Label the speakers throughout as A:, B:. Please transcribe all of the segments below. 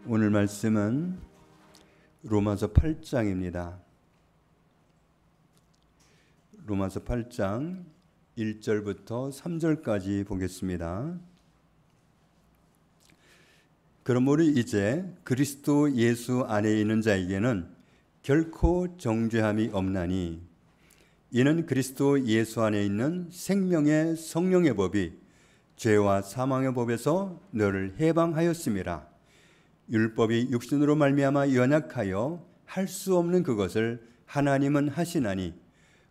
A: 오늘 말씀은 로마서 8장입니다. 로마서 8장 1절부터 3절까지 보겠습니다. 그러므로 이제 그리스도 예수 안에 있는 자에게는 결코 정죄함이 없나니 이는 그리스도 예수 안에 있는 생명의 성령의 법이 죄와 사망의 법에서 너를 해방하였음이라. 율법이 육신으로 말미암아 연약하여 할 수 없는 그것을 하나님은 하시나니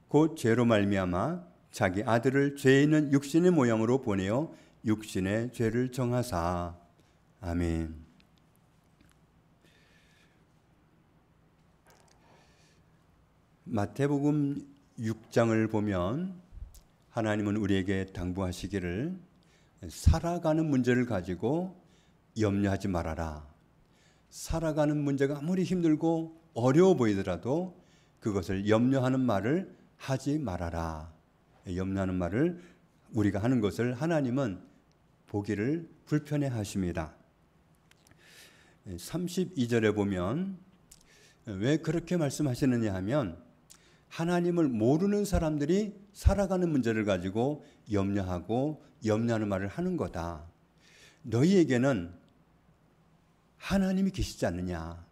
A: 곧 죄로 말미암아 자기 아들을 죄 있는 육신의 모양으로 보내어 육신의 죄를 정하사. 아멘. 마태복음 6장을 보면 하나님은 우리에게 당부하시기를 살아가는 문제를 가지고 염려하지 말아라. 살아가는 문제가 아무리 힘들고 어려워 보이더라도 그것을 염려하는 말을 하지 말아라. 염려하는 말을 우리가 하는 것을 하나님은 보기를 불편해 하십니다. 32절에 보면 왜 그렇게 말씀하시느냐 하면 하나님을 모르는 사람들이 살아가는 문제를 가지고 염려하는 말을 하는 거다. 너희에게는 하나님이 계시지 않느냐.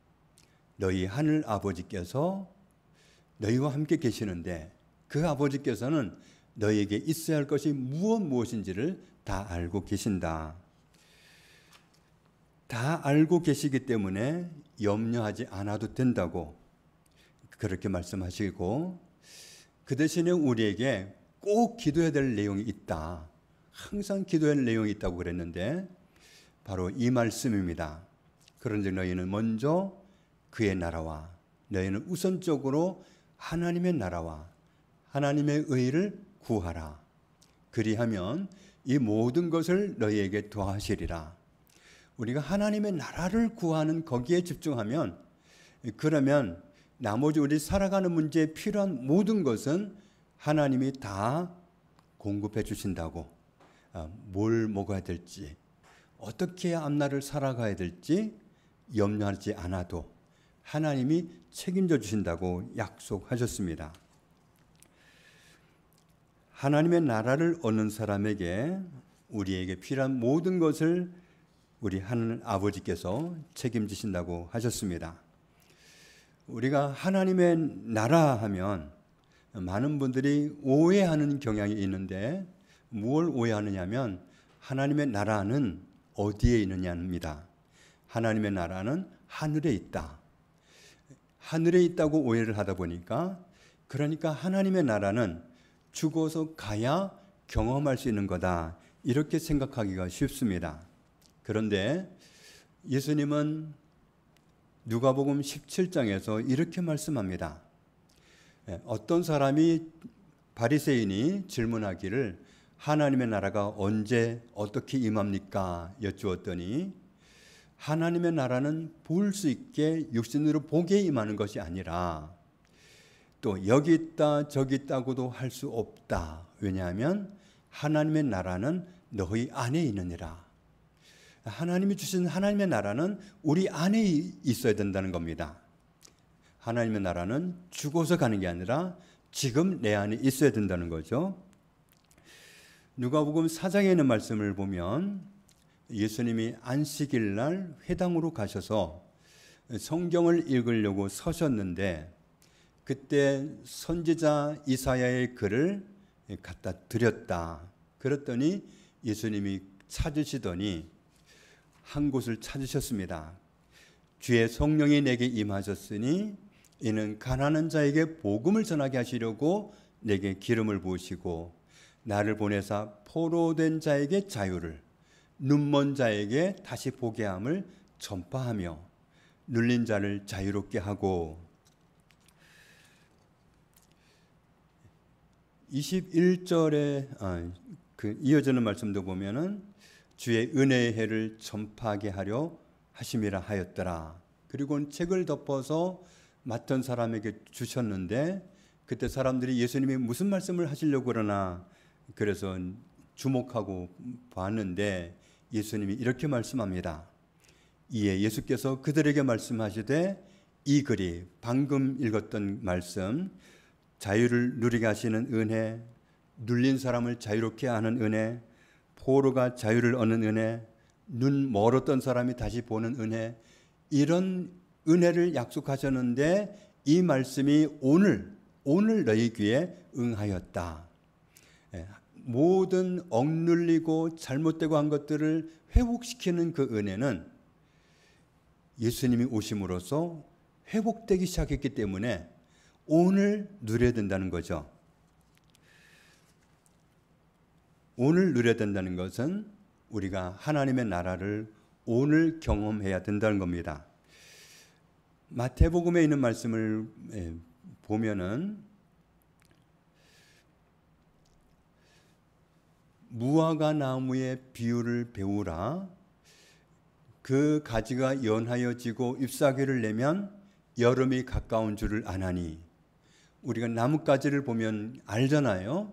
A: 너희 하늘 아버지께서 너희와 함께 계시는데 그 아버지께서는 너희에게 있어야 할 것이 무엇인지를 다 알고 계신다. 다 알고 계시기 때문에 염려하지 않아도 된다고 그렇게 말씀하시고, 그 대신에 우리에게 꼭 기도해야 될 내용이 있다. 항상 기도해야 할 내용이 있다고 그랬는데 바로 이 말씀입니다. 그런즉 너희는 먼저 그의 나라와, 너희는 우선적으로 하나님의 나라와 하나님의 의를 구하라. 그리하면 이 모든 것을 너희에게 더하시리라. 우리가 하나님의 나라를 구하는 거기에 집중하면, 그러면 나머지 우리 살아가는 문제에 필요한 모든 것은 하나님이 다 공급해 주신다고. 뭘 먹어야 될지, 어떻게 해야 앞날을 살아가야 될지 염려하지 않아도 하나님이 책임져 주신다고 약속하셨습니다. 하나님의 나라를 얻는 사람에게 우리에게 필요한 모든 것을 우리 하나님 아버지께서 책임지신다고 하셨습니다. 우리가 하나님의 나라 하면 많은 분들이 오해하는 경향이 있는데, 무엇을 오해하느냐면 하나님의 나라는 어디에 있느냐입니다. 하나님의 나라는 하늘에 있다. 하늘에 있다고 오해를 하다 보니까, 그러니까 하나님의 나라는 죽어서 가야 경험할 수 있는 거다, 이렇게 생각하기가 쉽습니다. 그런데 예수님은 누가복음 17장에서 이렇게 말씀합니다. 어떤 사람이, 바리새인이 질문하기를 하나님의 나라가 언제 어떻게 임합니까? 여쭈었더니 하나님의 나라는 볼 수 있게 육신으로 보게 임하는 것이 아니라 또 여기 있다 저기 있다고도 할 수 없다. 왜냐하면 하나님의 나라는 너희 안에 있느니라. 하나님이 주신 하나님의 나라는 우리 안에 있어야 된다는 겁니다. 하나님의 나라는 죽어서 가는 게 아니라 지금 내 안에 있어야 된다는 거죠. 누가복음 4장에 있는 말씀을 보면 예수님이 안식일 날 회당으로 가셔서 성경을 읽으려고 서셨는데, 그때 선지자 이사야의 글을 갖다 드렸다. 그랬더니 예수님이 찾으시더니 한 곳을 찾으셨습니다. 주의 성령이 내게 임하셨으니 이는 가난한 자에게 복음을 전하게 하시려고 내게 기름을 부으시고 나를 보내사 포로된 자에게 자유를, 눈먼 자에게 다시 보게 함을 전파하며 눌린 자를 자유롭게 하고. 21절에 이어지는 말씀도 보면은 주의 은혜의 해를 전파하게 하려 하심이라 하였더라. 그리고 책을 덮어서 맡은 사람에게 주셨는데, 그때 사람들이 예수님이 무슨 말씀을 하시려고 그러나 그래서 주목하고 봤는데 예수님이 이렇게 말씀합니다. 이에 예수께서 그들에게 말씀하시되 이 글이 방금 읽었던 말씀, 자유를 누리게 하시는 은혜, 눌린 사람을 자유롭게 하는 은혜, 포로가 자유를 얻는 은혜, 눈 멀었던 사람이 다시 보는 은혜, 이런 은혜를 약속하셨는데 이 말씀이 오늘 너희 귀에 응하였다. 모든 억눌리고 잘못되고 한 것들을 회복시키는 그 은혜는 예수님이 오심으로써 회복되기 시작했기 때문에 오늘 누려야 된다는 거죠. 오늘 누려야 된다는 것은 우리가 하나님의 나라를 오늘 경험해야 된다는 겁니다. 마태복음에 있는 말씀을 보면은 무화과 나무의 비유를 배우라. 그 가지가 연하여지고 잎사귀를 내면 여름이 가까운 줄을 아나니. 우리가 나뭇가지를 보면 알잖아요.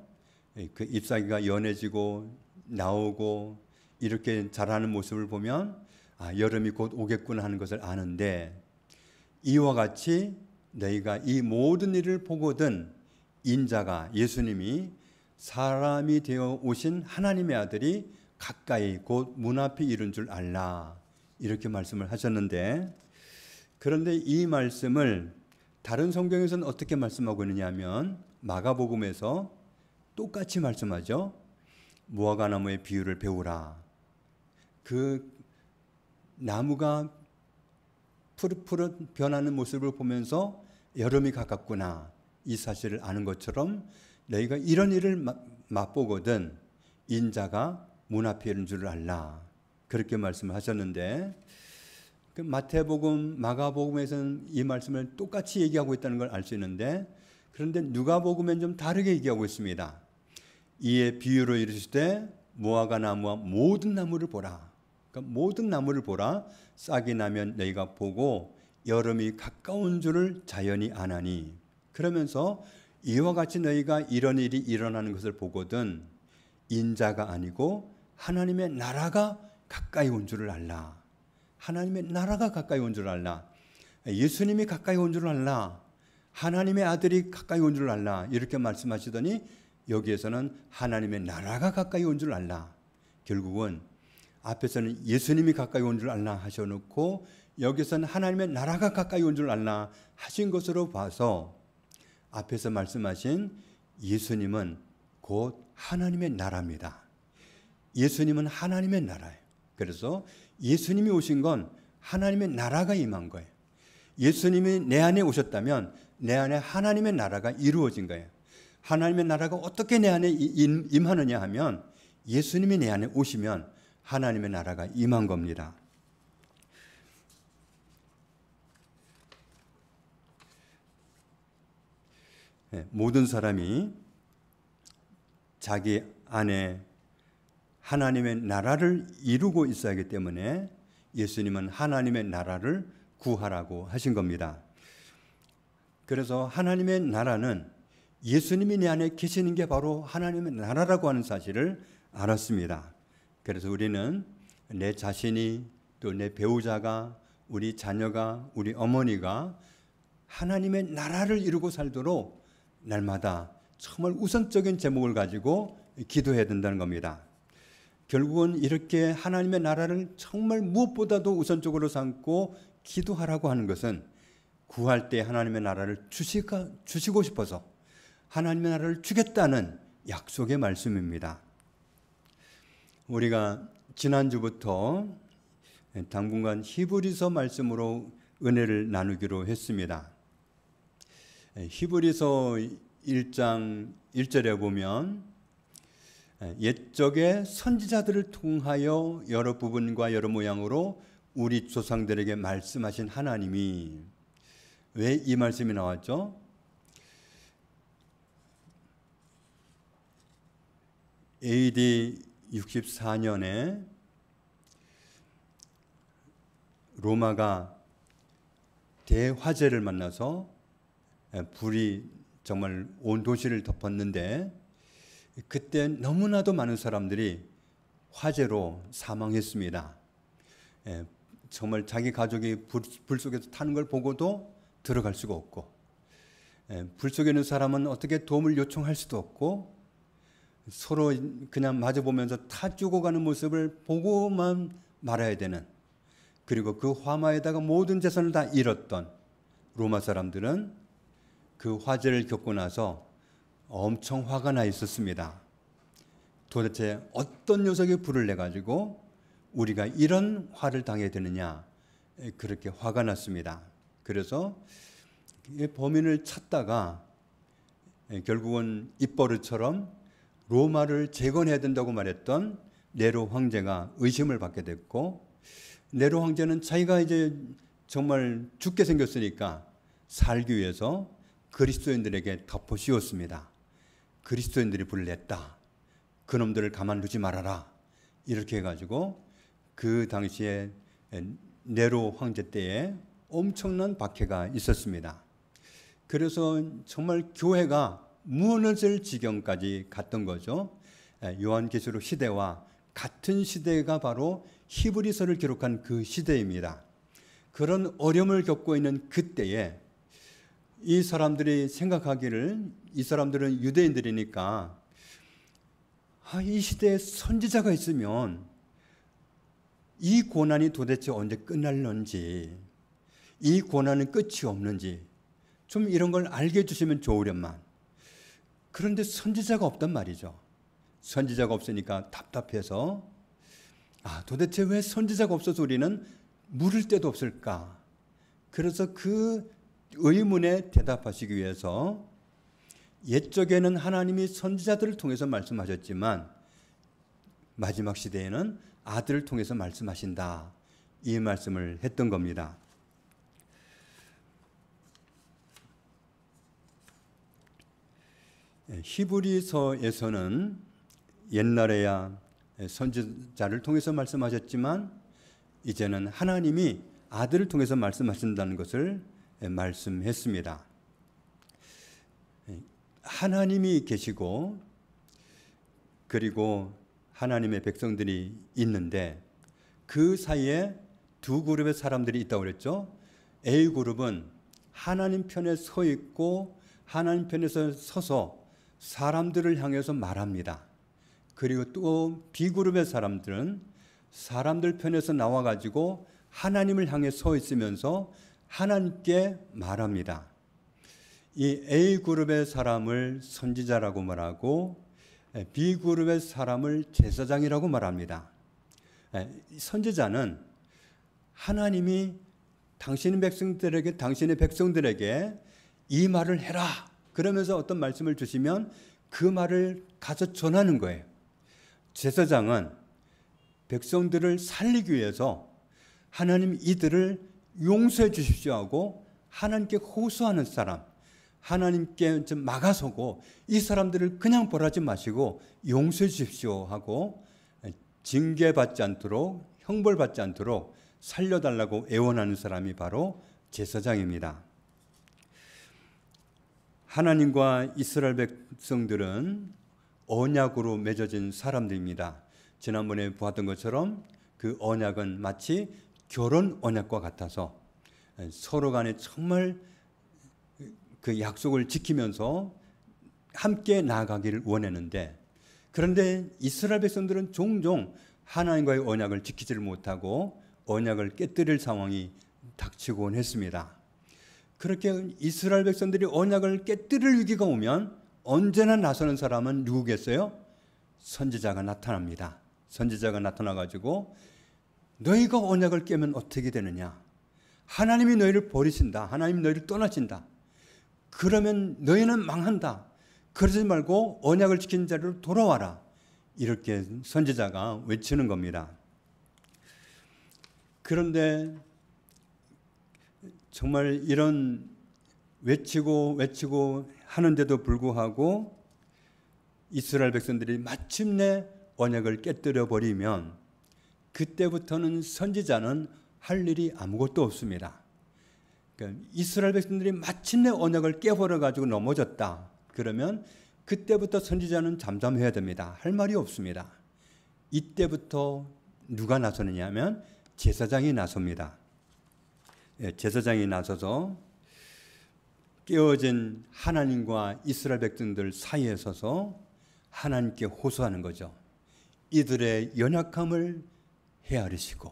A: 그 잎사귀가 연해지고 나오고 이렇게 자라는 모습을 보면 여름이 곧 오겠구나 하는 것을 아는데, 이와 같이 너희가 이 모든 일을 보거든 인자가, 예수님이 사람이 되어 오신 하나님의 아들이 가까이 곧 문 앞에 이른 줄 알라, 이렇게 말씀을 하셨는데, 그런데 이 말씀을 다른 성경에서는 어떻게 말씀하고 있느냐 하면 마가복음에서 똑같이 말씀하죠. 무화과 나무의 비유를 배우라. 그 나무가 푸릇푸릇 변하는 모습을 보면서 여름이 가깝구나, 이 사실을 아는 것처럼 너희가 이런 일을 맛보거든 인자가 문 앞에 이른 줄을 알라, 그렇게 말씀을 하셨는데, 그 마태복음, 마가복음에서는 이 말씀을 똑같이 얘기하고 있다는 걸 알 수 있는데, 그런데 누가복음엔 좀 다르게 얘기하고 있습니다. 이에 비유로 이르시되 무화과 나무와 모든 나무를 보라. 그러니까 모든 나무를 보라. 싹이 나면 너희가 보고 여름이 가까운 줄을 자연히 아나니. 그러면서 이와 같이 너희가 이런 일이 일어나는 것을 보거든 인자가 아니고 하나님의 나라가 가까이 온 줄을 알라. 하나님의 나라가 가까이 온 줄 알라. 예수님이 가까이 온 줄 알라. 하나님의 아들이 가까이 온 줄 알라. 이렇게 말씀하시더니 여기에서는 하나님의 나라가 가까이 온 줄 알라. 결국은 앞에서는 예수님이 가까이 온 줄 알라 하셔놓고 여기서는 하나님의 나라가 가까이 온 줄 알라 하신 것으로 봐서 앞에서 말씀하신 예수님은 곧 하나님의 나라입니다. 예수님은 하나님의 나라예요. 그래서 예수님이 오신 건 하나님의 나라가 임한 거예요. 예수님이 내 안에 오셨다면 내 안에 하나님의 나라가 이루어진 거예요. 하나님의 나라가 어떻게 내 안에 임하느냐 하면 예수님이 내 안에 오시면 하나님의 나라가 임한 겁니다. 모든 사람이 자기 안에 하나님의 나라를 이루고 있어야 하기 때문에 예수님은 하나님의 나라를 구하라고 하신 겁니다. 그래서 하나님의 나라는 예수님이 내 안에 계시는 게 바로 하나님의 나라라고 하는 사실을 알았습니다. 그래서 우리는 내 자신이, 또 내 배우자가, 우리 자녀가, 우리 어머니가 하나님의 나라를 이루고 살도록 날마다 정말 우선적인 제목을 가지고 기도해야 된다는 겁니다. 결국은 이렇게 하나님의 나라를 정말 무엇보다도 우선적으로 삼고 기도하라고 하는 것은 구할 때 하나님의 나라를 주시고 싶어서 하나님의 나라를 주겠다는 약속의 말씀입니다. 우리가 지난주부터 당분간 히브리서 말씀으로 은혜를 나누기로 했습니다. 히브리서 1장 1절에 보면 옛적의 선지자들을 통하여 여러 부분과 여러 모양으로 우리 조상들에게 말씀하신 하나님이, 왜 이 말씀이 나왔죠? AD 64년에 로마가 대화재를 만나서 불이 정말 온 도시를 덮었는데, 그때 너무나도 많은 사람들이 화재로 사망했습니다. 정말 자기 가족이 불 속에서 타는 걸 보고도 들어갈 수가 없고, 불 속에 있는 사람은 어떻게 도움을 요청할 수도 없고, 서로 그냥 마주보면서 타 죽어가는 모습을 보고만 말아야 되는, 그리고 그 화마에다가 모든 재산을 다 잃었던 로마 사람들은 그 화재를 겪고 나서 엄청 화가 나 있었습니다. 도대체 어떤 녀석이 불을 내가지고 우리가 이런 화를 당해야 되느냐, 그렇게 화가 났습니다. 그래서 범인을 찾다가 결국은 입버릇처럼 로마를 재건해야 된다고 말했던 네로 황제가 의심을 받게 됐고, 네로 황제는 자기가 이제 정말 죽게 생겼으니까 살기 위해서 그리스도인들에게 덮어 씌웠습니다. 그리스도인들이 불을 냈다, 그놈들을 가만두지 말아라, 이렇게 해가지고 그 당시에 네로 황제 때에 엄청난 박해가 있었습니다. 그래서 정말 교회가 무너질 지경까지 갔던 거죠. 요한계시록 시대와 같은 시대가 바로 히브리서를 기록한 그 시대입니다. 그런 어려움을 겪고 있는 그때에 이 사람들이 생각하기를, 이 사람들은 유대인들이니까 이 시대에 선지자가 있으면 이 고난이 도대체 언제 끝날는지, 이 고난은 끝이 없는지 좀 이런 걸 알게 해주시면 좋으련만. 그런데 선지자가 없단 말이죠. 선지자가 없으니까 답답해서 도대체 왜 선지자가 없어서 우리는 물을 데도 없을까? 그래서 그 의문에 대답하시기 위해서 옛적에는 하나님이 선지자들을 통해서 말씀하셨지만 마지막 시대에는 아들을 통해서 말씀하신다, 이 말씀을 했던 겁니다. 히브리서에서는 옛날에야 선지자를 통해서 말씀하셨지만 이제는 하나님이 아들을 통해서 말씀하신다는 것을 말씀했습니다. 하나님이 계시고 그리고 하나님의 백성들이 있는데 그 사이에 두 그룹의 사람들이 있다고 그랬죠. A그룹은 하나님 편에 서 있고 하나님 편에서 서서 사람들을 향해서 말합니다. 그리고 또 B그룹의 사람들은 사람들 편에서 나와가지고 하나님을 향해 서 있으면서 하나님께 말합니다. 이 A그룹의 사람을 선지자라고 말하고 B그룹의 사람을 제사장이라고 말합니다. 선지자는 하나님이 당신의 백성들에게 이 말을 해라, 그러면서 어떤 말씀을 주시면 그 말을 가서 전하는 거예요. 제사장은 백성들을 살리기 위해서 하나님 이들을 용서해 주십시오 하고 하나님께 호소하는 사람, 하나님께 좀 막아서고 이 사람들을 그냥 벌하지 마시고 용서해 주십시오 하고 징계받지 않도록, 형벌받지 않도록 살려달라고 애원하는 사람이 바로 제사장입니다. 하나님과 이스라엘 백성들은 언약으로 맺어진 사람들입니다. 지난번에 보았던 것처럼 그 언약은 마치 결혼 언약과 같아서 서로 간에 정말 그 약속을 지키면서 함께 나아가기를 원했는데, 그런데 이스라엘 백성들은 종종 하나님과의 언약을 지키지를 못하고 언약을 깨뜨릴 상황이 닥치곤 했습니다. 그렇게 이스라엘 백성들이 언약을 깨뜨릴 위기가 오면 언제나 나서는 사람은 누구겠어요? 선지자가 나타납니다. 선지자가 나타나가지고 너희가 언약을 깨면 어떻게 되느냐? 하나님이 너희를 버리신다. 하나님이 너희를 떠나신다. 그러면 너희는 망한다. 그러지 말고 언약을 지킨 자리로 돌아와라. 이렇게 선지자가 외치는 겁니다. 그런데 정말 이런 외치고 하는데도 불구하고 이스라엘 백성들이 마침내 언약을 깨뜨려 버리면 그때부터는 선지자는 할 일이 아무것도 없습니다. 그러니까 이스라엘 백성들이 마침내 언약을 깨버려 가지고 넘어졌다. 그러면 그때부터 선지자는 잠잠해야 됩니다. 할 말이 없습니다. 이때부터 누가 나서느냐 하면 제사장이 나섭니다. 제사장이 나서서 깨어진 하나님과 이스라엘 백성들 사이에 서서 하나님께 호소하는 거죠. 이들의 연약함을 헤아리시고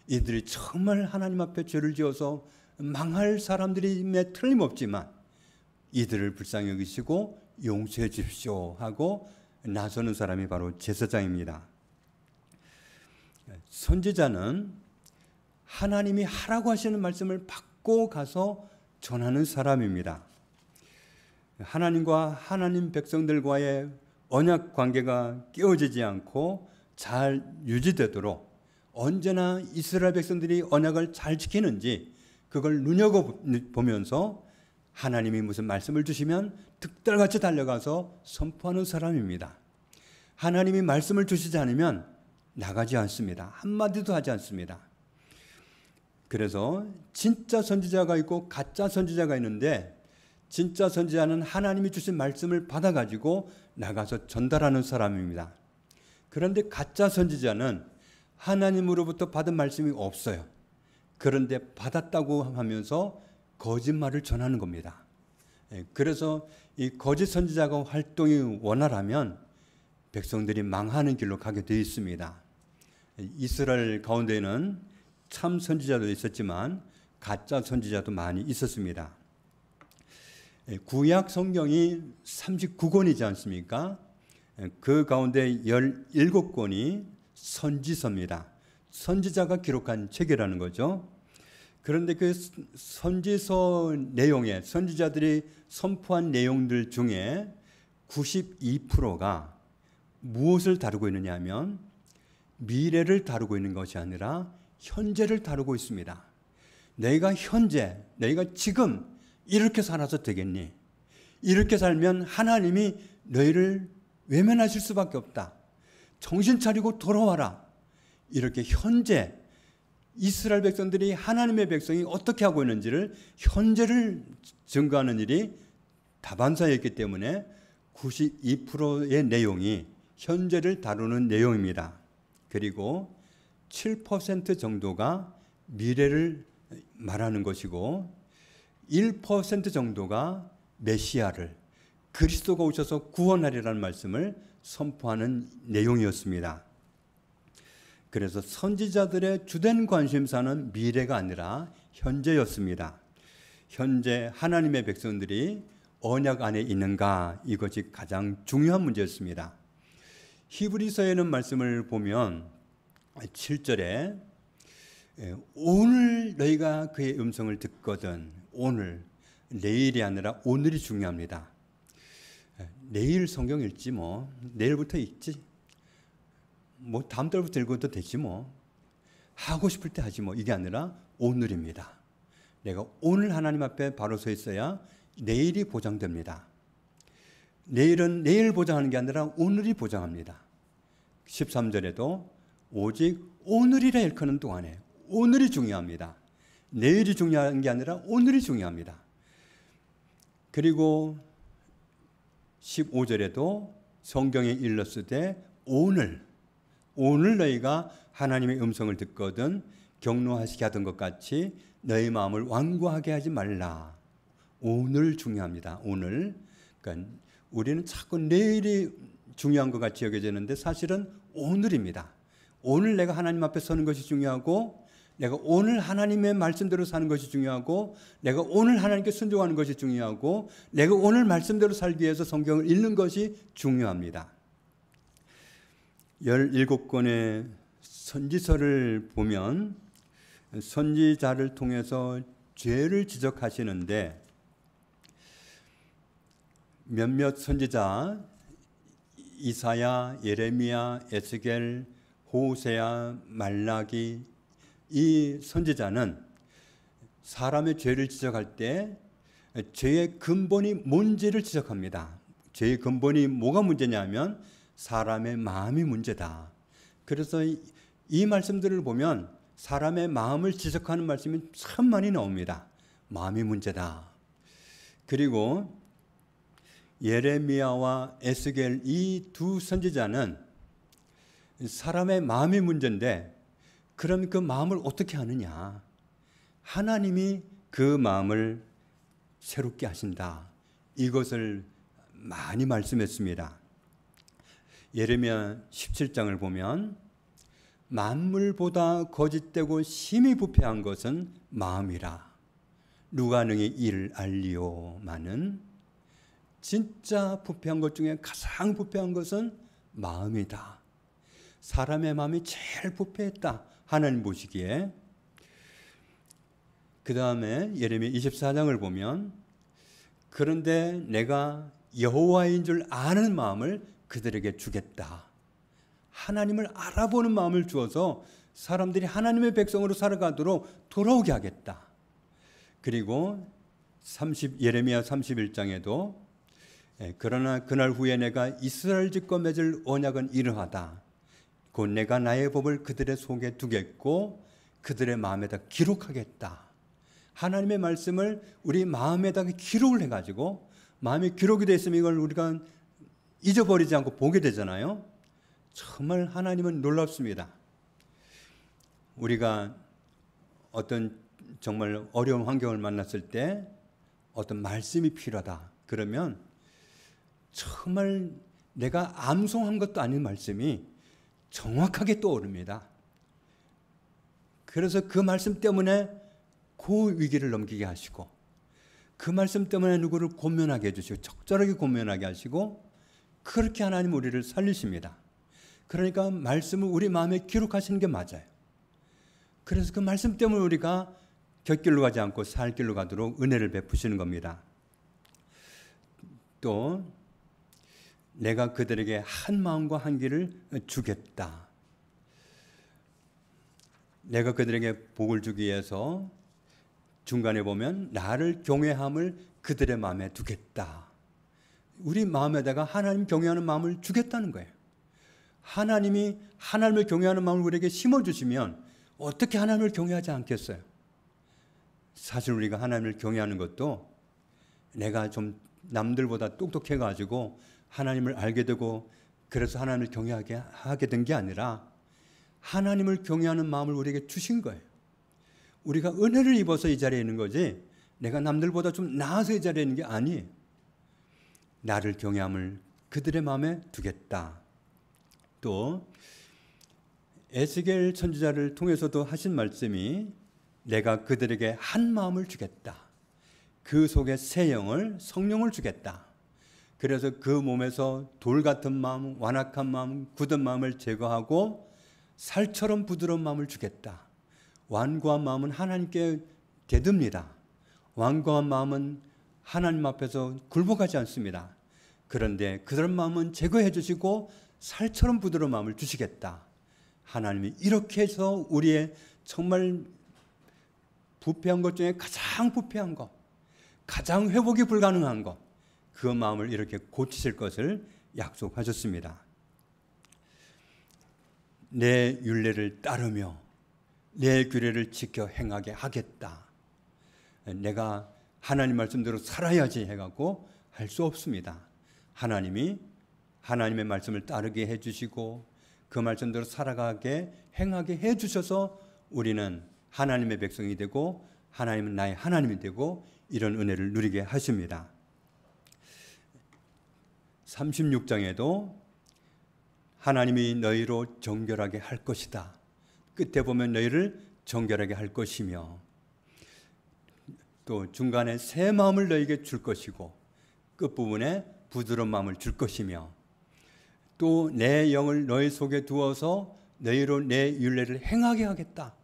A: 이들이 정말 하나님 앞에 죄를 지어서 망할 사람들임에 틀림없지만 이들을 불쌍히 여기시고 용서해 주십시오 하고 나서는 사람이 바로 제사장입니다. 선지자는 하나님이 하라고 하시는 말씀을 받고 가서 전하는 사람입니다. 하나님과 하나님 백성들과의 언약 관계가 깨어지지 않고 잘 유지되도록 언제나 이스라엘 백성들이 언약을 잘 지키는지 그걸 눈여겨보면서 하나님이 무슨 말씀을 주시면 득달같이 달려가서 선포하는 사람입니다. 하나님이 말씀을 주시지 않으면 나가지 않습니다. 한마디도 하지 않습니다. 그래서 진짜 선지자가 있고 가짜 선지자가 있는데 진짜 선지자는 하나님이 주신 말씀을 받아가지고 나가서 전달하는 사람입니다. 그런데 가짜 선지자는 하나님으로부터 받은 말씀이 없어요. 그런데 받았다고 하면서 거짓말을 전하는 겁니다. 그래서 이 거짓 선지자가 활동이 원활하면 백성들이 망하는 길로 가게 되어 있습니다. 이스라엘 가운데는 참 선지자도 있었지만 가짜 선지자도 많이 있었습니다. 구약 성경이 39권이지 않습니까? 그 가운데 17권이 선지서입니다. 선지자가 기록한 책이라는 거죠. 그런데 그 선지서 내용에 선지자들이 선포한 내용들 중에 92%가 무엇을 다루고 있느냐 하면 미래를 다루고 있는 것이 아니라 현재를 다루고 있습니다. 내가 현재, 내가 지금 이렇게 살아서 되겠니? 이렇게 살면 하나님이 너희를 외면하실 수밖에 없다. 정신 차리고 돌아와라. 이렇게 현재 이스라엘 백성들이 하나님의 백성이 어떻게 하고 있는지를 현재를 증거하는 일이 다반사였기 때문에 92%의 내용이 현재를 다루는 내용입니다. 그리고 7% 정도가 미래를 말하는 것이고 1% 정도가 메시아를 그리스도가 오셔서 구원하리라는 말씀을 선포하는 내용이었습니다. 그래서 선지자들의 주된 관심사는 미래가 아니라 현재였습니다. 현재 하나님의 백성들이 언약 안에 있는가, 이것이 가장 중요한 문제였습니다. 히브리서에는 말씀을 보면 7절에 오늘 너희가 그의 음성을 듣거든, 오늘, 내일이 아니라 오늘이 중요합니다. 내일 성경 읽지 뭐, 내일부터 읽지, 뭐 다음 달부터 읽어도 되지 뭐, 하고 싶을 때 하지 뭐, 이게 아니라 오늘입니다. 내가 오늘 하나님 앞에 바로 서 있어야 내일이 보장됩니다. 내일은 내일 보장하는 게 아니라 오늘이 보장합니다. 13절에도 오직 오늘이라 일컫는 동안에 오늘이 중요합니다. 내일이 중요한 게 아니라 오늘이 중요합니다. 그리고 15절에도 성경에 일렀으되 오늘 너희가 하나님의 음성을 듣거든 경노하시게 하던 것 같이 너희 마음을 완고하게 하지 말라. 오늘 중요합니다. 오늘. 그러니까 우리는 자꾸 내일이 중요한 것 같이 여겨지는데 사실은 오늘입니다. 오늘 내가 하나님 앞에 서는 것이 중요하고, 내가 오늘 하나님의 말씀대로 사는 것이 중요하고, 내가 오늘 하나님께 순종하는 것이 중요하고, 내가 오늘 말씀대로 살기 위해서 성경을 읽는 것이 중요합니다. 17권의 선지서를 보면 선지자를 통해서 죄를 지적하시는데 몇몇 선지자 이사야, 예레미야, 에스겔, 호세야, 말라기, 이 선지자는 사람의 죄를 지적할 때 죄의 근본이 뭔지를 지적합니다. 죄의 근본이 뭐가 문제냐면 사람의 마음이 문제다. 그래서 이 말씀들을 보면 사람의 마음을 지적하는 말씀이 참 많이 나옵니다. 마음이 문제다. 그리고 예레미야와 에스겔 이 두 선지자는 사람의 마음이 문제인데 그럼 그 마음을 어떻게 하느냐? 하나님이 그 마음을 새롭게 하신다. 이것을 많이 말씀했습니다. 예레미야 17장을 보면 만물보다 거짓되고 심히 부패한 것은 마음이라. 누가 능히 이를 알리오마는 진짜 부패한 것 중에 가장 부패한 것은 마음이다. 사람의 마음이 제일 부패했다. 하나님 보시기에. 그 다음에 예레미야 24장을 보면 그런데 내가 여호와인 줄 아는 마음을 그들에게 주겠다. 하나님을 알아보는 마음을 주어서 사람들이 하나님의 백성으로 살아가도록 돌아오게 하겠다. 그리고 예레미야 31장에도 그러나 그날 후에 내가 이스라엘 집과 맺을 언약은 이러하다. 곧 내가 나의 법을 그들의 속에 두겠고 그들의 마음에다 기록하겠다. 하나님의 말씀을 우리 마음에다가 기록을 해가지고 마음에 기록이 되어 있으면 이걸 우리가 잊어버리지 않고 보게 되잖아요. 정말 하나님은 놀랍습니다. 우리가 어떤 정말 어려운 환경을 만났을 때 어떤 말씀이 필요하다. 그러면 정말 내가 암송한 것도 아닌 말씀이 정확하게 떠오릅니다. 그래서 그 말씀 때문에 그 위기를 넘기게 하시고 그 말씀 때문에 누구를 권면하게 해주시고 적절하게 권면하게 하시고 그렇게 하나님 우리를 살리십니다. 그러니까 말씀을 우리 마음에 기록하시는 게 맞아요. 그래서 그 말씀 때문에 우리가 곁길로 가지 않고 살 길로 가도록 은혜를 베푸시는 겁니다. 또 내가 그들에게 한 마음과 한 길을 주겠다. 내가 그들에게 복을 주기 위해서 중간에 보면 나를 경외함을 그들의 마음에 두겠다. 우리 마음에다가 하나님 경외하는 마음을 주겠다는 거예요. 하나님이 하나님을 경외하는 마음을 우리에게 심어주시면 어떻게 하나님을 경외하지 않겠어요? 사실 우리가 하나님을 경외하는 것도 내가 좀 남들보다 똑똑해가지고 하나님을 알게 되고 그래서 하나님을 경외하게 된 게 아니라 하나님을 경외하는 마음을 우리에게 주신 거예요. 우리가 은혜를 입어서 이 자리에 있는 거지 내가 남들보다 좀 나아서 이 자리에 있는 게 아니에요. 나를 경외함을 그들의 마음에 두겠다. 또 에스겔 선지자를 통해서도 하신 말씀이 내가 그들에게 한 마음을 주겠다. 그 속에 새 영을 성령을 주겠다. 그래서 그 몸에서 돌 같은 마음, 완악한 마음, 굳은 마음을 제거하고 살처럼 부드러운 마음을 주겠다. 완고한 마음은 하나님께 대듭니다. 완고한 마음은 하나님 앞에서 굴복하지 않습니다. 그런데 그런 마음은 제거해 주시고 살처럼 부드러운 마음을 주시겠다. 하나님이 이렇게 해서 우리의 정말 부패한 것 중에 가장 부패한 것, 가장 회복이 불가능한 것, 그 마음을 이렇게 고치실 것을 약속하셨습니다. 내 율례를 따르며 내 규례를 지켜 행하게 하겠다. 내가 하나님 말씀대로 살아야지 해갖고 할 수 없습니다. 하나님이 하나님의 말씀을 따르게 해주시고 그 말씀대로 살아가게 행하게 해주셔서 우리는 하나님의 백성이 되고 하나님은 나의 하나님이 되고 이런 은혜를 누리게 하십니다. 36장에도 하나님이 너희로 정결하게 할 것이다. 끝에 보면 너희를 정결하게 할 것이며 또 중간에 새 마음을 너희에게 줄 것이고 끝부분에 부드러운 마음을 줄 것이며 또 내 영을 너희 속에 두어서 너희로 내 율례를 행하게 하겠다.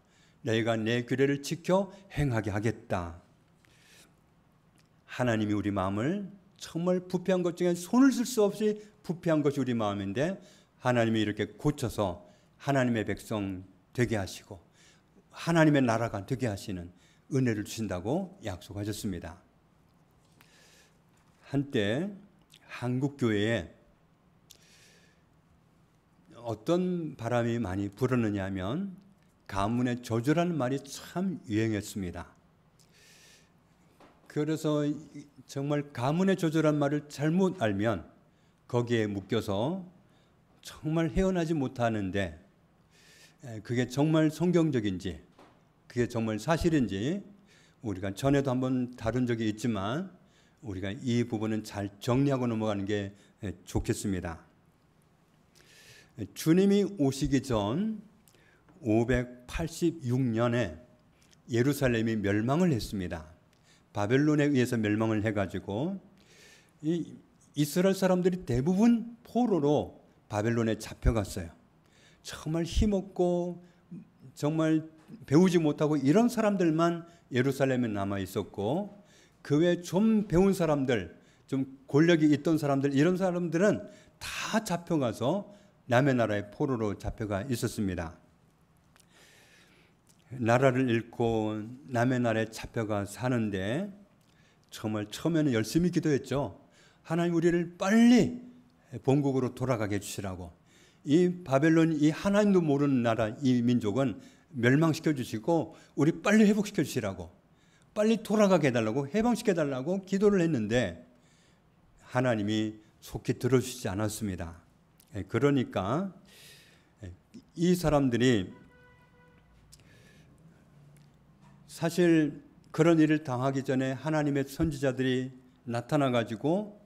A: 너희가 내 규례를 지켜 행하게 하겠다. 하나님이 우리 마음을 정말 부패한 것 중에 손을 쓸 수 없이 부패한 것이 우리 마음인데 하나님이 이렇게 고쳐서 하나님의 백성 되게 하시고 하나님의 나라가 되게 하시는 은혜를 주신다고 약속하셨습니다. 한때 한국 교회에 어떤 바람이 많이 불었느냐 하면 가문의 저주라는 말이 참 유행했습니다. 그래서 정말 가문의 저주라는 말을 잘못 알면 거기에 묶여서 정말 헤어나지 못하는데 그게 정말 성경적인지, 그게 정말 사실인지 우리가 전에도 한번 다룬 적이 있지만 우리가 이 부분은 잘 정리하고 넘어가는 게 좋겠습니다. 주님이 오시기 전 586년에 예루살렘이 멸망을 했습니다. 바벨론에 의해서 멸망을 해가지고 이 이스라엘 사람들이 대부분 포로로 바벨론에 잡혀갔어요. 정말 힘없고 정말 배우지 못하고 이런 사람들만 예루살렘에 남아 있었고, 그 외에 좀 배운 사람들, 좀 권력이 있던 사람들, 이런 사람들은 다 잡혀가서 남의 나라의 포로로 잡혀가 있었습니다. 나라를 잃고 남의 나라에 잡혀가 사는데 정말 처음에는 열심히 기도했죠. 하나님, 우리를 빨리 본국으로 돌아가게 해주시라고. 이 바벨론, 이 하나님도 모르는 나라, 이 민족은 멸망시켜 주시고 우리 빨리 회복시켜 주시라고, 빨리 돌아가게 해달라고, 해방시켜 달라고 기도를 했는데 하나님이 속히 들어주시지 않았습니다. 그러니까 이 사람들이 사실 그런 일을 당하기 전에 하나님의 선지자들이 나타나가지고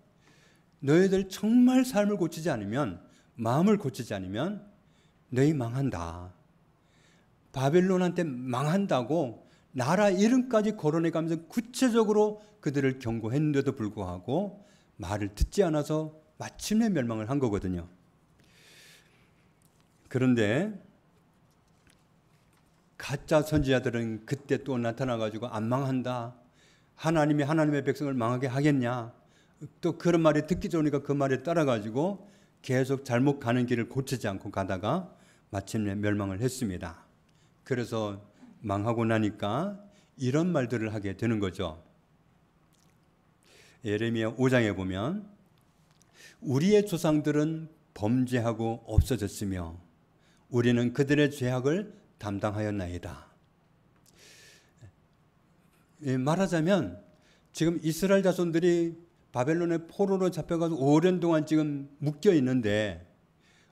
A: 너희들 정말 삶을 고치지 않으면, 마음을 고치지 않으면 너희 망한다, 바벨론한테 망한다고 나라 이름까지 거론해가면서 구체적으로 그들을 경고했는데도 불구하고 말을 듣지 않아서 마침내 멸망을 한 거거든요. 그런데 가짜 선지자들은 그때 또 나타나가지고 안 망한다, 하나님이 하나님의 백성을 망하게 하겠냐, 또 그런 말이 듣기 좋으니까 그 말에 따라가지고 계속 잘못 가는 길을 고치지 않고 가다가 마침내 멸망을 했습니다. 그래서 망하고 나니까 이런 말들을 하게 되는 거죠. 예레미야 5장에 보면 우리의 조상들은 범죄하고 없어졌으며 우리는 그들의 죄악을 담당하였나이다. 말하자면 지금 이스라엘 자손들이 바벨론의 포로로 잡혀가서 오랜 동안 지금 묶여 있는데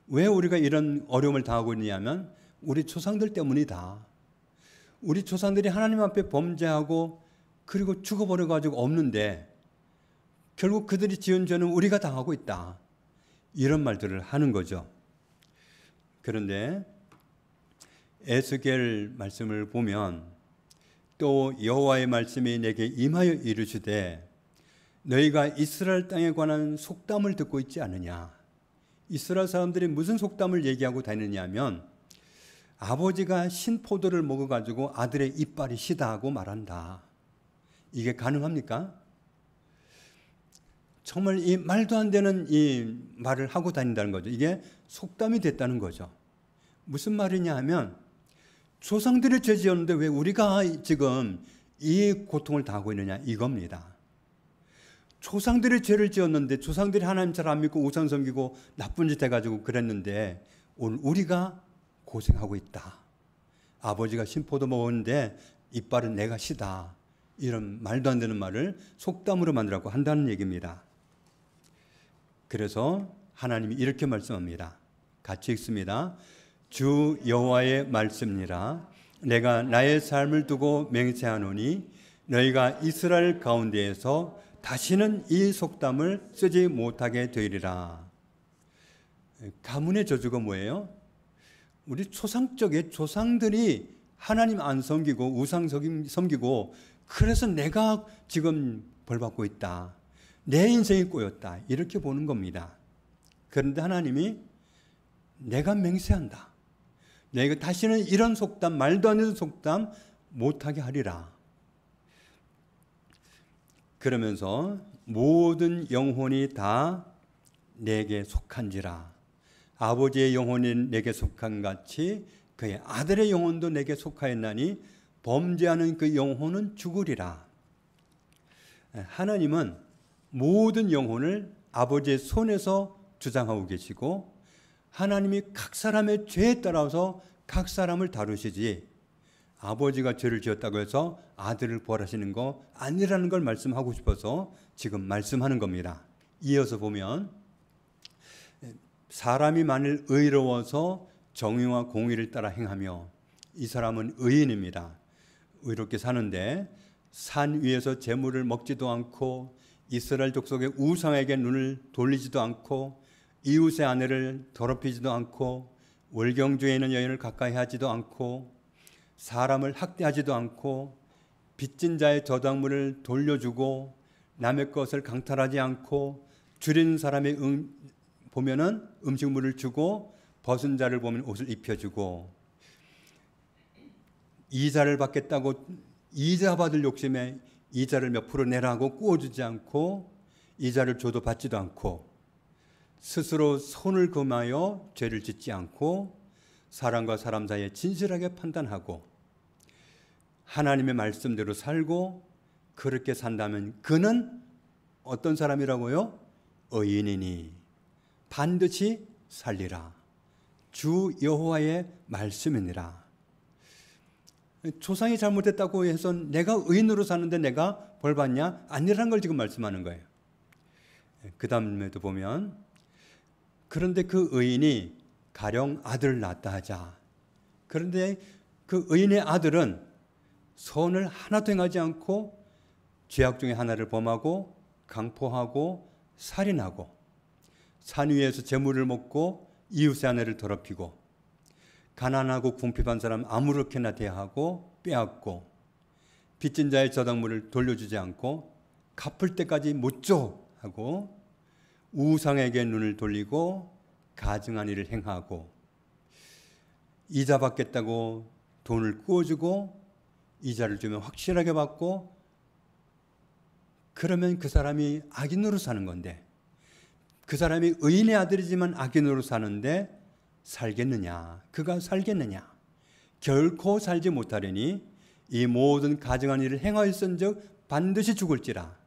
A: 왜 우리가 이런 어려움을 당하고 있느냐면 우리 조상들 때문이다. 우리 조상들이 하나님 앞에 범죄하고 그리고 죽어버려가지고 없는데 결국 그들이 지은 죄는 우리가 당하고 있다. 이런 말들을 하는 거죠. 그런데 에스겔 말씀을 보면 또 여호와의 말씀이 내게 임하여 이르시되 너희가 이스라엘 땅에 관한 속담을 듣고 있지 않느냐. 이스라엘 사람들이 무슨 속담을 얘기하고 다니느냐면 아버지가 신포도를 먹어가지고 아들의 이빨이 시다하고 말한다. 이게 가능합니까? 정말 이 말도 안 되는 이 말을 하고 다닌다는 거죠. 이게 속담이 됐다는 거죠. 무슨 말이냐 하면 조상들이 죄 지었는데 왜 우리가 지금 이 고통을 당하고 있느냐 이겁니다. 조상들이 죄를 지었는데 조상들이 하나님 잘 안 믿고 우상 섬기고 나쁜 짓 해가지고 그랬는데 오늘 우리가 고생하고 있다. 아버지가 신포도 먹었는데 이빨은 내가 시다. 이런 말도 안 되는 말을 속담으로 만들라고 한다는 얘기입니다. 그래서 하나님이 이렇게 말씀합니다. 같이 읽습니다. 주 여호와의 말씀이라. 내가 나의 삶을 두고 맹세하노니 너희가 이스라엘 가운데에서 다시는 이 속담을 쓰지 못하게 되리라. 가문의 저주가 뭐예요? 우리 초상적에 조상들이 하나님 안 섬기고 우상 섬기고 그래서 내가 지금 벌받고 있다. 내 인생이 꼬였다. 이렇게 보는 겁니다. 그런데 하나님이 내가 맹세한다. 내가 다시는 이런 속담, 말도 안 되는 속담 못하게 하리라. 그러면서 모든 영혼이 다 내게 속한지라. 아버지의 영혼이 내게 속한 같이 그의 아들의 영혼도 내게 속하였나니 범죄하는 그 영혼은 죽으리라. 하나님은 모든 영혼을 아버지의 손에서 주장하고 계시고 하나님이 각 사람의 죄에 따라서 각 사람을 다루시지 아버지가 죄를 지었다고 해서 아들을 벌하시는 거 아니라는 걸 말씀하고 싶어서 지금 말씀하는 겁니다. 이어서 보면 사람이 만일 의로워서 정의와 공의를 따라 행하며 이 사람은 의인입니다. 의롭게 사는데 산 위에서 재물을 먹지도 않고 이스라엘 족속의 우상에게 눈을 돌리지도 않고 이웃의 아내를 더럽히지도 않고 월경주에 있는 여인을 가까이 하지도 않고 사람을 학대하지도 않고 빚진 자의 저당물을 돌려주고 남의 것을 강탈하지 않고 줄인 사람이 보면은 음식물을 주고 벗은 자를 보면 옷을 입혀주고 이자를 받겠다고 이자 받을 욕심에 이자를 몇 프로 내라고 구워주지 않고 이자를 줘도 받지도 않고 스스로 손을 금하여 죄를 짓지 않고 사람과 사람 사이에 진실하게 판단하고 하나님의 말씀대로 살고 그렇게 산다면 그는 어떤 사람이라고요? 의인이니 반드시 살리라. 주 여호와의 말씀이니라. 조상이 잘못했다고 해서 내가 의인으로 사는데 내가 벌 받냐? 아니라는 걸 지금 말씀하는 거예요. 그 다음에도 보면 그런데 그 의인이 가령 아들을 낳았다 하자. 그런데 그 의인의 아들은 선을 하나도 행하지 않고 죄악 중에 하나를 범하고 강포하고 살인하고 산 위에서 재물을 먹고 이웃의 아내를 더럽히고 가난하고 궁핍한 사람 아무렇게나 대하고 빼앗고 빚진 자의 저당물을 돌려주지 않고 갚을 때까지 못 줘 하고 우상에게 눈을 돌리고 가증한 일을 행하고 이자 받겠다고 돈을 구워주고 이자를 주면 확실하게 받고 그러면 그 사람이 악인으로 사는 건데 그 사람이 의인의 아들이지만 악인으로 사는데 살겠느냐? 그가 살겠느냐? 결코 살지 못하리니 이 모든 가증한 일을 행하였은즉 반드시 죽을지라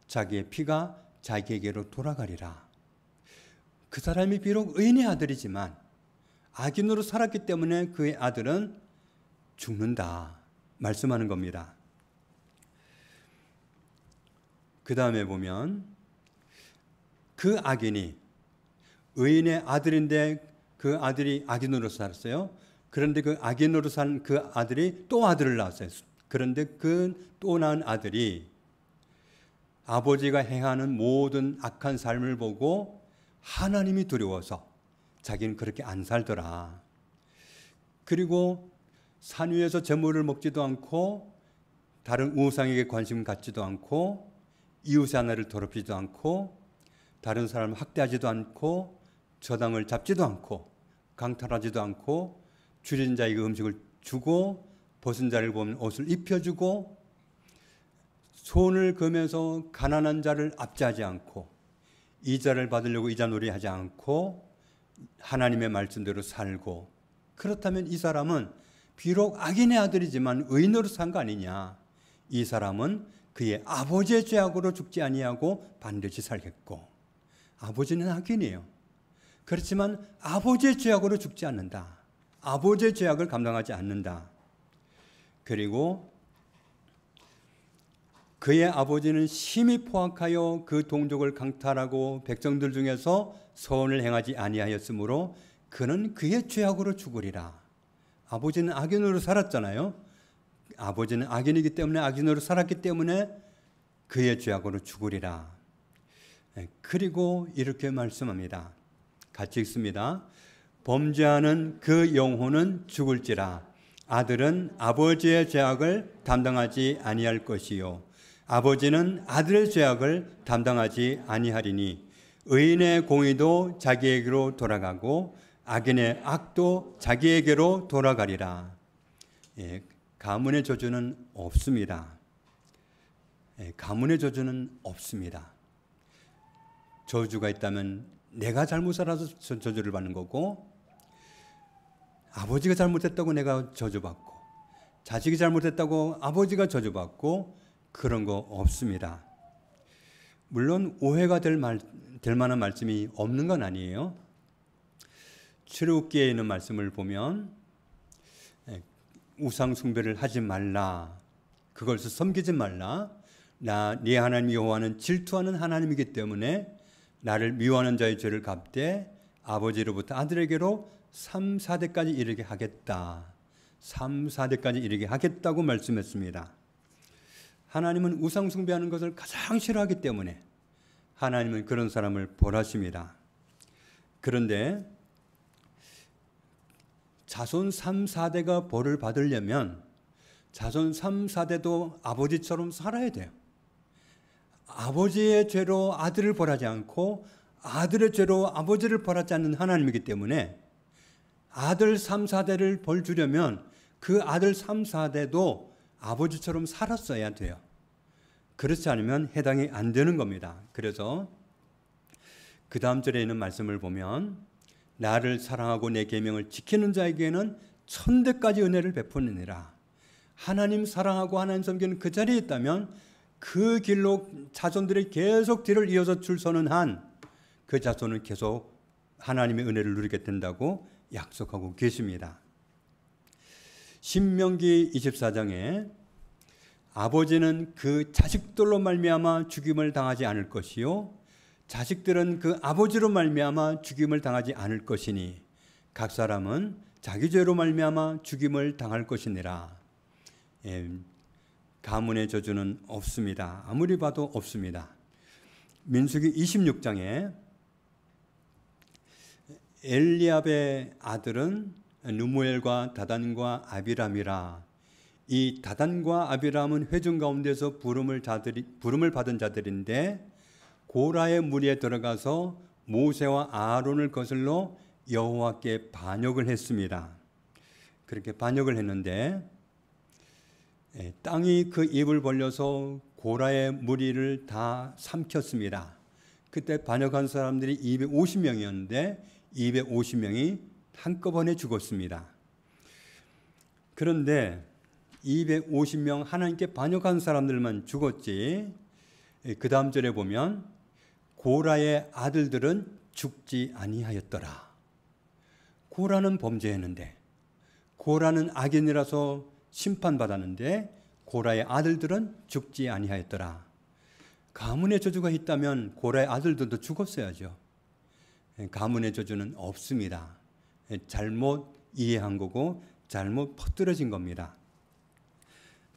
A: 자기의 피가 자기에게로 돌아가리라. 그 사람이 비록 의인의 아들이지만 악인으로 살았기 때문에 그의 아들은 죽는다 말씀하는 겁니다. 그 다음에 보면 그 악인이 의인의 아들인데 그 아들이 악인으로 살았어요. 그런데 그 악인으로 산 그 아들이 또 아들을 낳았어요. 그런데 그 또 낳은 아들이 아버지가 행하는 모든 악한 삶을 보고 하나님이 두려워서 자기는 그렇게 안 살더라. 그리고 산 위에서 재물을 먹지도 않고 다른 우상에게 관심 갖지도 않고 이웃의 하나를 더럽히지도 않고 다른 사람을 학대하지도 않고 저당을 잡지도 않고 강탈하지도 않고 줄인 자에게 음식을 주고 벗은 자를 보면 옷을 입혀주고 손을 그면서 가난한 자를 압제하지 않고 이자를 받으려고 이자놀이 하지 않고 하나님의 말씀대로 살고 그렇다면 이 사람은 비록 악인의 아들이지만 의인으로 산 거 아니냐. 이 사람은 그의 아버지의 죄악으로 죽지 아니하고 반드시 살겠고 아버지는 악인이에요. 그렇지만 아버지의 죄악으로 죽지 않는다. 아버지의 죄악을 감당하지 않는다. 그리고 그의 아버지는 심히 포악하여 그 동족을 강탈하고 백성들 중에서 선을 행하지 아니하였으므로 그는 그의 죄악으로 죽으리라. 아버지는 악인으로 살았잖아요. 아버지는 악인이기 때문에 악인으로 살았기 때문에 그의 죄악으로 죽으리라. 그리고 이렇게 말씀합니다. 같이 읽습니다. 범죄하는 그 영혼은 죽을지라. 아들은 아버지의 죄악을 담당하지 아니할 것이요 아버지는 아들의 죄악을 담당하지 아니하리니 의인의 공의도 자기에게로 돌아가고 악인의 악도 자기에게로 돌아가리라. 가문의 저주는 없습니다. 가문의 저주는 없습니다. 저주가 있다면 내가 잘못 살아서 저주를 받는 거고 아버지가 잘못했다고 내가 저주받고 자식이 잘못했다고 아버지가 저주받고 그런 거 없습니다. 물론 오해가 될 만한 말씀이 없는 건 아니에요. 출애굽기에 있는 말씀을 보면 우상 숭배를 하지 말라. 그것을 섬기지 말라. 네 하나님 여호와는 질투하는 하나님이기 때문에 나를 미워하는 자의 죄를 갚되 아버지로부터 아들에게로 3, 4대까지 이르게 하겠다. 3, 4대까지 이르게 하겠다고 말씀했습니다. 하나님은 우상 숭배하는 것을 가장 싫어하기 때문에 하나님은 그런 사람을 벌하십니다. 그런데 자손 3, 4대가 벌을 받으려면 자손 3, 4대도 아버지처럼 살아야 돼요. 아버지의 죄로 아들을 벌하지 않고 아들의 죄로 아버지를 벌하지 않는 하나님이기 때문에 아들 3, 4대를 벌 주려면 그 아들 3, 4대도 아버지처럼 살았어야 돼요. 그렇지 않으면 해당이 안 되는 겁니다. 그래서 그 다음 절에 있는 말씀을 보면 나를 사랑하고 내 계명을 지키는 자에게는 천대까지 은혜를 베푸느니라. 하나님 사랑하고 하나님 섬기는 그 자리에 있다면 그 길로 자손들이 계속 뒤를 이어서 줄 서는 한 그 자손은 계속 하나님의 은혜를 누리게 된다고 약속하고 계십니다. 신명기 24장에 아버지는 그 자식들로 말미암아 죽임을 당하지 않을 것이요 자식들은 그 아버지로 말미암아 죽임을 당하지 않을 것이니 각 사람은 자기 죄로 말미암아 죽임을 당할 것이니라. 가문의 저주는 없습니다. 아무리 봐도 없습니다. 민수기 26장에 엘리압의 아들은 누무엘과 다단과 아비람이라. 이 다단과 아비람은 회중 가운데서 부름을 받은 자들인데 고라의 무리에 들어가서 모세와 아론을 거슬러 여호와께 반역을 했습니다. 그렇게 반역을 했는데 땅이 그 입을 벌려서 고라의 무리를 다 삼켰습니다. 그때 반역한 사람들이 250명이었는데 250명이 한꺼번에 죽었습니다. 그런데 250명 하나님께 반역한 사람들만 죽었지 그 다음 절에 보면 고라의 아들들은 죽지 아니하였더라. 고라는 범죄했는데 고라는 악인이라서 심판받았는데 고라의 아들들은 죽지 아니하였더라. 가문의 저주가 있다면 고라의 아들들도 죽었어야죠. 가문의 저주는 없습니다. 잘못 이해한 거고 잘못 퍼뜨려진 겁니다.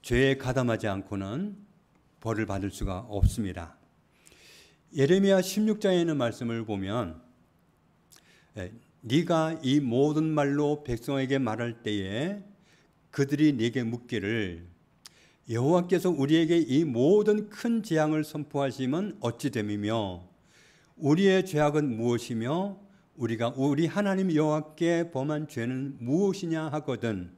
A: 죄에 가담하지 않고는 벌을 받을 수가 없습니다. 예레미야 16장에 있는 말씀을 보면 네가 이 모든 말로 백성에게 말할 때에 그들이 네게 묻기를 여호와께서 우리에게 이 모든 큰 재앙을 선포하심은 어찌 됨이며 우리의 죄악은 무엇이며 우리가 우리 하나님 여호와께 범한 죄는 무엇이냐 하거든.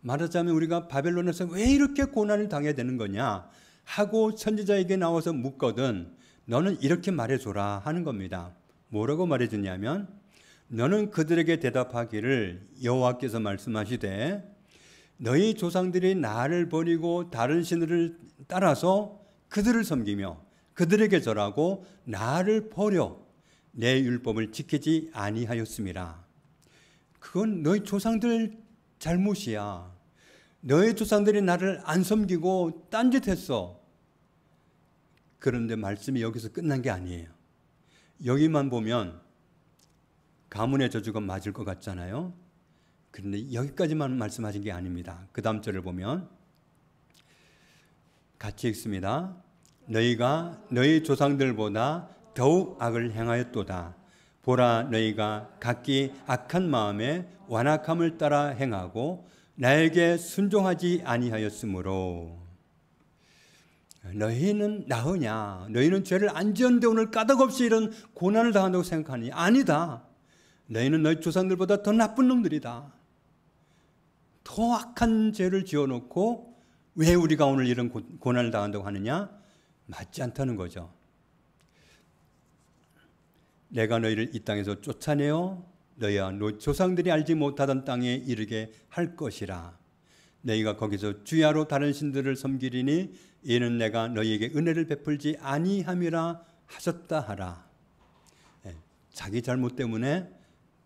A: 말하자면 우리가 바벨론에서 왜 이렇게 고난을 당해야 되는 거냐 하고 선지자에게 나와서 묻거든 너는 이렇게 말해줘라 하는 겁니다. 뭐라고 말해주냐면 너는 그들에게 대답하기를 여호와께서 말씀하시되 너희 조상들이 나를 버리고 다른 신을 따라서 그들을 섬기며 그들에게 절하고 나를 버려 내 율법을 지키지 아니하였음이라. 그건 너희 조상들 잘못이야. 너희 조상들이 나를 안 섬기고 딴짓했어. 그런데 말씀이 여기서 끝난 게 아니에요. 여기만 보면 가문의 저주가 맞을 것 같잖아요. 그런데 여기까지만 말씀하신 게 아닙니다. 그 다음 절을 보면 같이 읽습니다. 너희가 너희 조상들보다 더욱 악을 행하였도다. 보라 너희가 각기 악한 마음에 완악함을 따라 행하고 나에게 순종하지 아니하였으므로. 너희는 나으냐? 너희는 죄를 안 지었는데 오늘 까닭없이 이런 고난을 당한다고 생각하니? 아니다. 너희는 너희 조상들보다 더 나쁜 놈들이다. 더 악한 죄를 지어놓고 왜 우리가 오늘 이런 고난을 당한다고 하느냐? 맞지 않다는 거죠. 내가 너희를 이 땅에서 쫓아내어 너희와 너 조상들이 알지 못하던 땅에 이르게 할 것이라. 너희가 거기서 주야로 다른 신들을 섬기리니 이는 내가 너희에게 은혜를 베풀지 아니함이라 하셨다 하라. 자기 잘못 때문에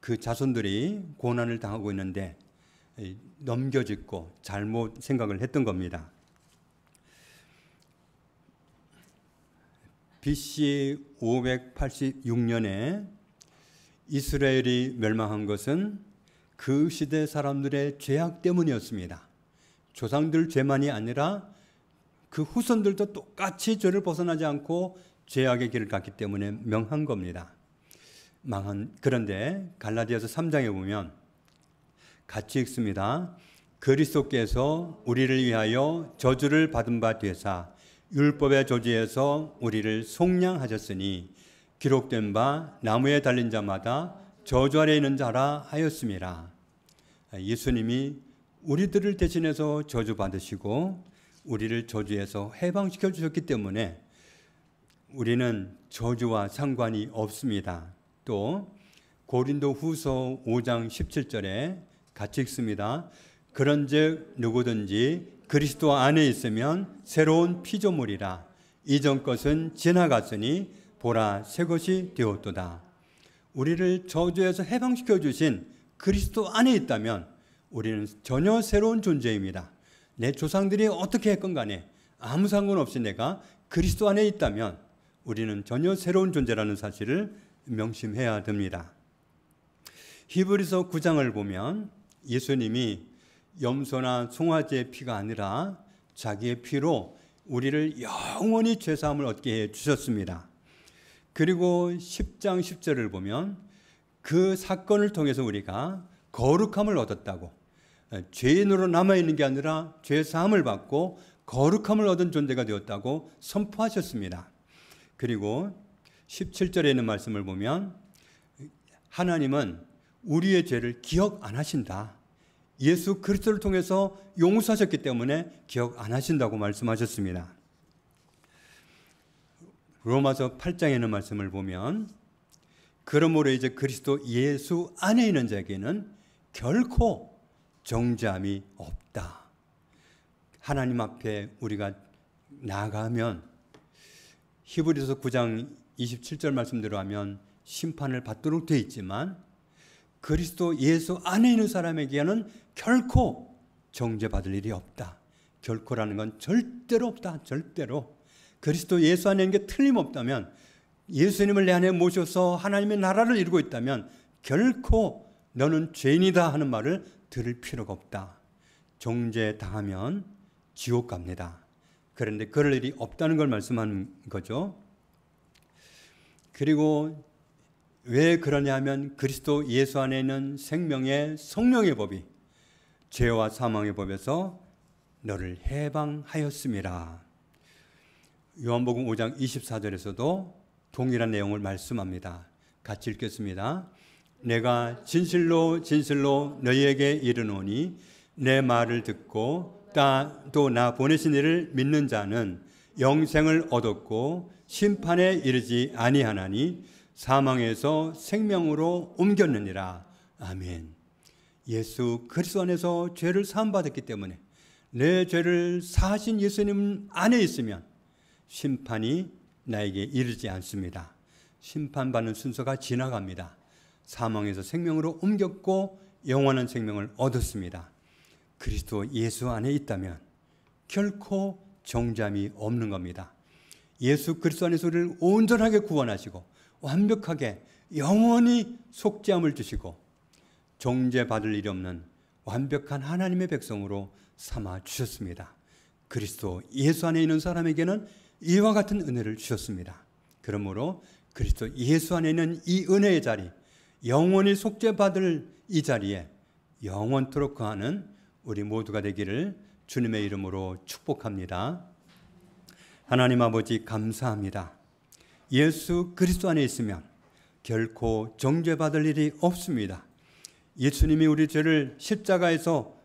A: 그 자손들이 고난을 당하고 있는데 넘겨짚고 잘못 생각을 했던 겁니다. BC 586년에 이스라엘이 멸망한 것은 그 시대 사람들의 죄악 때문이었습니다. 조상들 죄만이 아니라 그 후손들도 똑같이 죄를 벗어나지 않고 죄악의 길을 갔기 때문에 명한 겁니다. 그런데 갈라디아서 3장에 보면 같이 읽습니다. 그리스도께서 우리를 위하여 저주를 받은 바 되사 율법의 저주에서 우리를 속량하셨으니 기록된 바 나무에 달린 자마다 저주 아래 있는 자라 하였음이라. 예수님이 우리들을 대신해서 저주 받으시고 우리를 저주에서 해방시켜 주셨기 때문에 우리는 저주와 상관이 없습니다. 또 고린도후서 5장 17절에 같이 읽습니다. 그런즉 누구든지 그리스도 안에 있으면 새로운 피조물이라. 이전 것은 지나갔으니 보라 새 것이 되었도다. 우리를 저주에서 해방시켜 주신 그리스도 안에 있다면 우리는 전혀 새로운 존재입니다. 내 조상들이 어떻게 했건 간에 아무 상관없이 내가 그리스도 안에 있다면 우리는 전혀 새로운 존재라는 사실을 명심해야 됩니다. 히브리서 9장을 보면 예수님이 염소나 송아지의 피가 아니라 자기의 피로 우리를 영원히 죄사함을 얻게 해 주셨습니다. 그리고 10장 10절을 보면 그 사건을 통해서 우리가 거룩함을 얻었다고, 죄인으로 남아있는 게 아니라 죄사함을 받고 거룩함을 얻은 존재가 되었다고 선포하셨습니다. 그리고 17절에 있는 말씀을 보면 하나님은 우리의 죄를 기억 안 하신다. 예수 그리스도를 통해서 용서하셨기 때문에 기억 안 하신다고 말씀하셨습니다. 로마서 8장에 있는 말씀을 보면 그러므로 이제 그리스도 예수 안에 있는 자에게는 결코 정죄함이 없다. 하나님 앞에 우리가 나아가면 히브리서 9장 27절 말씀대로 하면 심판을 받도록 되어 있지만 그리스도 예수 안에 있는 사람에게는 결코 정죄받을 일이 없다. 결코라는 건 절대로 없다. 절대로. 그리스도 예수 안에 있는 게 틀림없다면, 예수님을 내 안에 모셔서 하나님의 나라를 이루고 있다면 결코 너는 죄인이다 하는 말을 들을 필요가 없다. 정죄당하면 지옥 갑니다. 그런데 그럴 일이 없다는 걸 말씀하는 거죠. 그리고 왜 그러냐 하면 그리스도 예수 안에 있는 생명의 성령의 법이 죄와 사망의 법에서 너를 해방하였음이라. 요한복음 5장 24절에서도 동일한 내용을 말씀합니다. 같이 읽겠습니다. 내가 진실로 진실로 너희에게 이르노니 내 말을 듣고 또 나 보내신 이를 믿는 자는 영생을 얻었고 심판에 이르지 아니하나니 사망에서 생명으로 옮겼느니라. 아멘. 예수 그리스도 안에서 죄를 사함받았기 때문에 내 죄를 사하신 예수님 안에 있으면 심판이 나에게 이르지 않습니다. 심판받는 순서가 지나갑니다. 사망에서 생명으로 옮겼고 영원한 생명을 얻었습니다. 그리스도 예수 안에 있다면 결코 정죄함이 없는 겁니다. 예수 그리스도 안에서 우리를 온전하게 구원하시고 완벽하게 영원히 속죄함을 주시고 정죄받을 일이 없는 완벽한 하나님의 백성으로 삼아 주셨습니다. 그리스도 예수 안에 있는 사람에게는 이와 같은 은혜를 주셨습니다. 그러므로 그리스도 예수 안에 있는 이 은혜의 자리, 영원히 속죄받을 이 자리에 영원토록 거하는 우리 모두가 되기를 주님의 이름으로 축복합니다. 하나님 아버지 감사합니다. 예수 그리스도 안에 있으면 결코 정죄받을 일이 없습니다. 예수님이 우리 죄를 십자가에서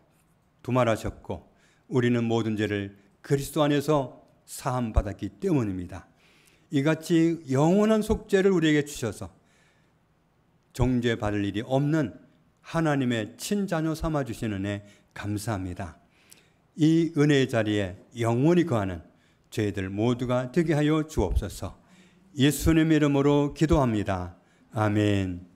A: 도말하셨고 우리는 모든 죄를 그리스도 안에서 사함받았기 때문입니다. 이같이 영원한 속죄를 우리에게 주셔서 정죄받을 일이 없는 하나님의 친자녀 삼아주시는 은혜 감사합니다. 이 은혜의 자리에 영원히 거하는 저희들 모두가 되게 하여 주옵소서. 예수님의 이름으로 기도합니다. 아멘.